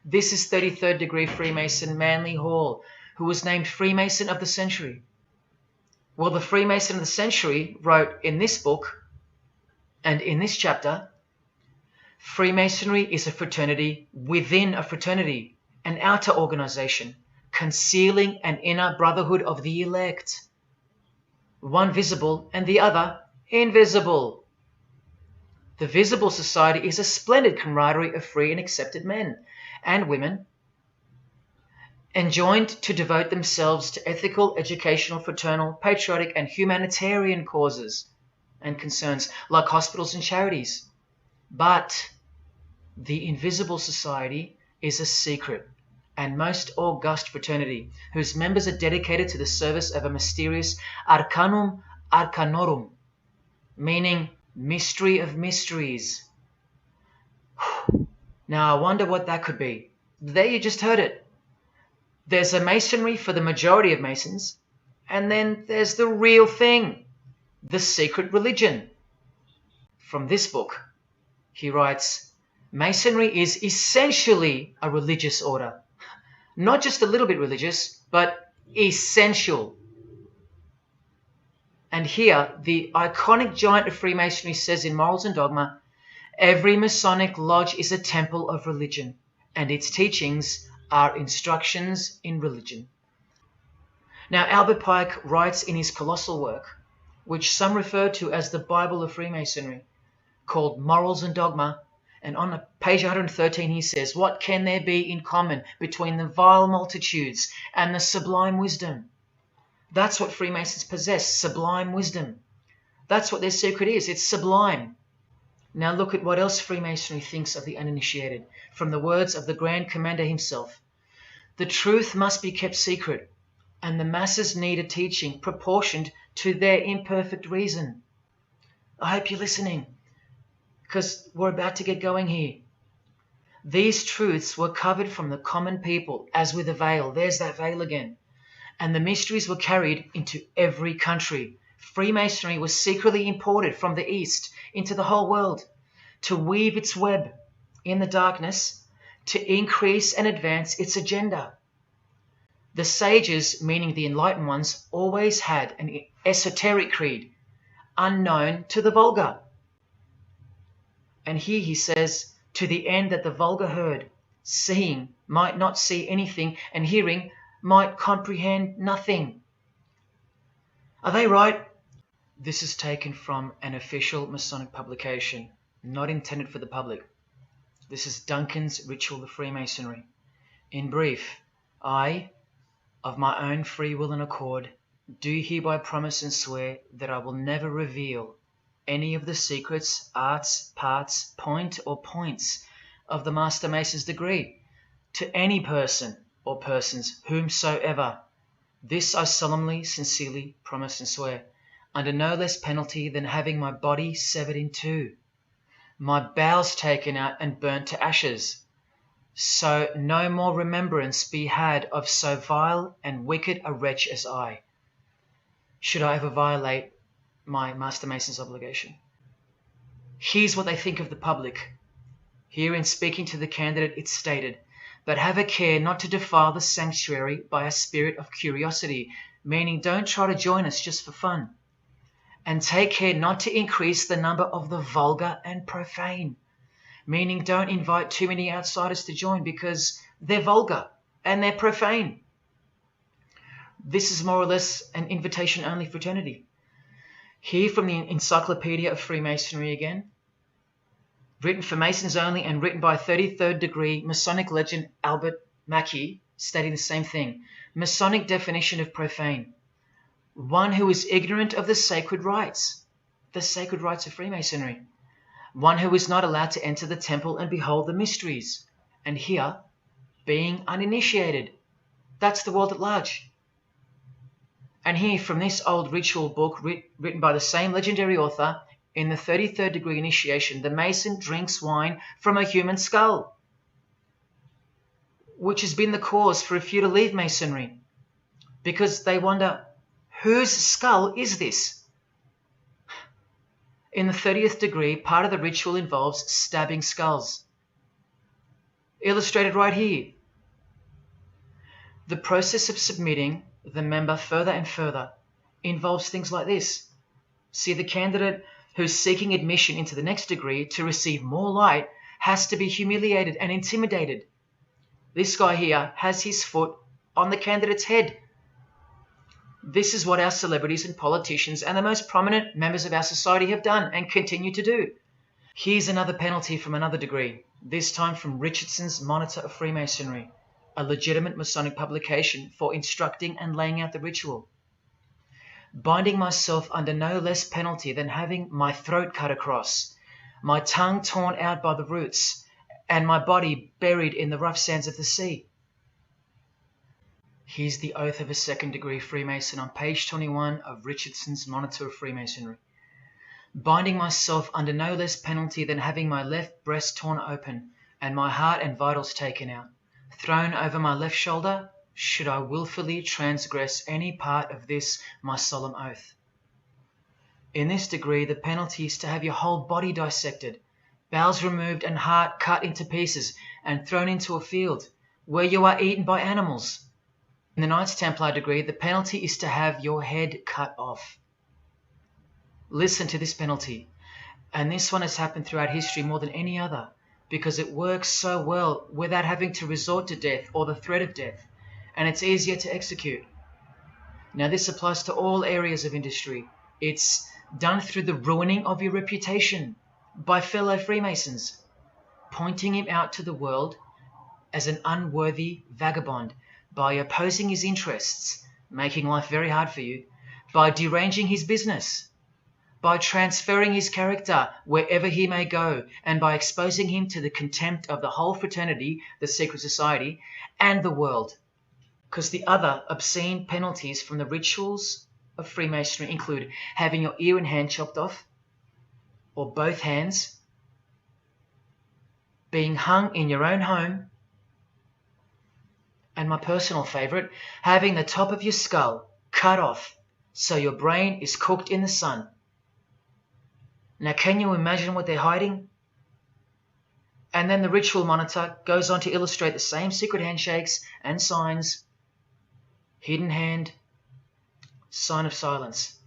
This is 33rd degree Freemason Manly Hall, who was named Freemason of the Century. Well, the Freemason of the Century wrote in this book and in this chapter, Freemasonry is a fraternity within a fraternity, an outer organization, concealing an inner brotherhood of the elect, one visible and the other invisible. The visible society is a splendid camaraderie of free and accepted men and women, enjoined to devote themselves to ethical, educational, fraternal, patriotic, and humanitarian causes and concerns like hospitals and charities. But the invisible society is a secret and most august fraternity whose members are dedicated to the service of a mysterious arcanum arcanorum, meaning mystery of mysteries. Now I wonder what that could be. There you just heard it. There's a masonry for the majority of Masons, and then there's the real thing, the secret religion. From this book, he writes, Masonry is essentially a religious order. Not just a little bit religious, but essential. And here, the iconic giant of Freemasonry says in Morals and Dogma, every Masonic lodge is a temple of religion, and its teachings are instructions in religion. Now, 𝗷𝗿𝗱𝗁𝗂 writes in his colossal work, which some refer to as the Bible of Freemasonry, called Morals and Dogma, and on page 113 he says, what can there be in common between the vile multitudes and the sublime wisdom? That's what Freemasons possess, sublime wisdom. That's what their secret is, it's sublime. Now look at what else Freemasonry thinks of the uninitiated, from the words of the Grand Commander himself. The truth must be kept secret, and the masses need a teaching proportioned to their imperfect reason. I hope you're listening, because we're about to get going here. These truths were covered from the common people, as with a veil. There's that veil again. And the mysteries were carried into every country. Freemasonry was secretly imported from the East into the whole world to weave its web in the darkness, to increase and advance its agenda. The sages, meaning the enlightened ones, always had an esoteric creed, unknown to the vulgar. And here he says, to the end that the vulgar herd, seeing, might not see anything, and hearing, might comprehend nothing. Are they right? This is taken from an official Masonic publication, not intended for the public. This is Duncan's Ritual of Freemasonry. In brief, I, of my own free will and accord, do hereby promise and swear that I will never reveal any of the secrets, arts, parts, point or points of the Master Mason's degree to any person or persons whomsoever. This I solemnly, sincerely promise and swear, under no less penalty than having my body severed in two, my bowels taken out and burnt to ashes, so no more remembrance be had of so vile and wicked a wretch as I, should I ever violate my Master Mason's obligation. Here's what they think of the public. Here in speaking to the candidate it's stated, but have a care not to defile the sanctuary by a spirit of curiosity, meaning don't try to join us just for fun. And take care not to increase the number of the vulgar and profane, meaning don't invite too many outsiders to join because they're vulgar and they're profane. This is more or less an invitation-only fraternity. Here from the Encyclopedia of Freemasonry again, written for Masons only and written by 33rd degree Masonic legend 𝗷𝗿𝗱𝗁𝗂𝗁, stating the same thing. Masonic definition of profane: one who is ignorant of the sacred rites of Freemasonry, one who is not allowed to enter the temple and behold the mysteries, and here, being uninitiated. That's the world at large. And here from this old ritual book written by the same legendary author, in the 33rd degree initiation, the Mason drinks wine from a human skull, which has been the cause for a few to leave Masonry, because they wonder, whose skull is this? In the 30th degree, part of the ritual involves stabbing skulls. illustrated right here. The process of submitting the member further and further involves things like this. See, the candidate who's seeking admission into the next degree to receive more light has to be humiliated and intimidated. This guy here has his foot on the candidate's head. This is what our celebrities and politicians and the most prominent members of our society have done and continue to do. Here's another penalty from another degree, this time from Richardson's Monitor of Freemasonry, a legitimate Masonic publication for instructing and laying out the ritual. Binding myself under no less penalty than having my throat cut across, my tongue torn out by the roots, and my body buried in the rough sands of the sea. Here's the oath of a second degree Freemason on page 21 of Richardson's Monitor of Freemasonry. Binding myself under no less penalty than having my left breast torn open and my heart and vitals taken out, thrown over my left shoulder, should I willfully transgress any part of this my solemn oath. In this degree, the penalty is to have your whole body dissected, bowels removed and heart cut into pieces and thrown into a field, where you are eaten by animals. In the Knights Templar degree, the penalty is to have your head cut off. Listen to this penalty, and this one has happened throughout history more than any other, because it works so well without having to resort to death or the threat of death, and it's easier to execute. Now this applies to all areas of industry. It's done through the ruining of your reputation by fellow Freemasons, pointing him out to the world as an unworthy vagabond, by opposing his interests, making life very hard for you, by deranging his business, by transferring his character wherever he may go, and by exposing him to the contempt of the whole fraternity, the secret society, and the world. Because the other obscene penalties from the rituals of Freemasonry include having your ear and hand chopped off, or both hands, being hung in your own home, and my personal favorite, having the top of your skull cut off so your brain is cooked in the sun. Now, can you imagine what they're hiding? And then the ritual monitor goes on to illustrate the same secret handshakes and signs: hidden hand, sign of silence.